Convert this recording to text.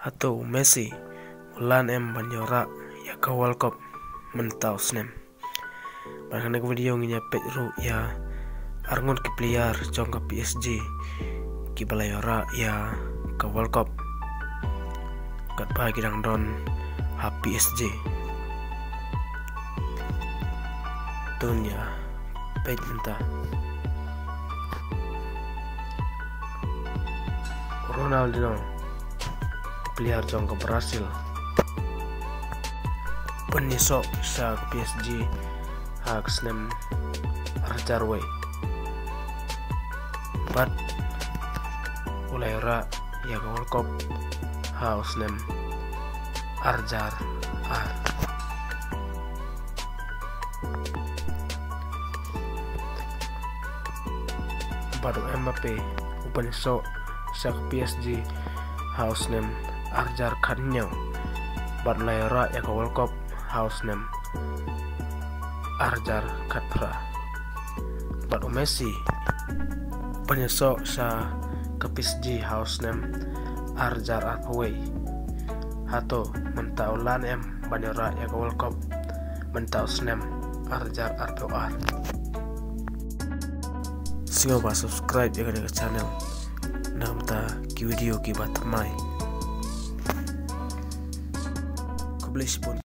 atau Messi ulan banyora ya ka World Cup mentau snem. Bahkan video nginya Pedro ya arngon ki player jong ka PSG ki balayora ya ka World Cup kat bagi dang don ha PSG dunia pet entah Ronaldo player jong ka Brazil penisok sa PSG hak snem arjarwe but ulayra ya ka World Cup house nem arjar ar baru Mbappe upanisok sa PSG house nem arjar kanyo but ulayra ya ka World Cup house nem arjar katra but Messi penyesok sa ke PSG house nem arjar arpaway hato mentaulan banyora ya ke World Cup mentau snem arjar arpawar. Singo ba subscribe ya ke channel namta ki video ki batamai. Kublish pun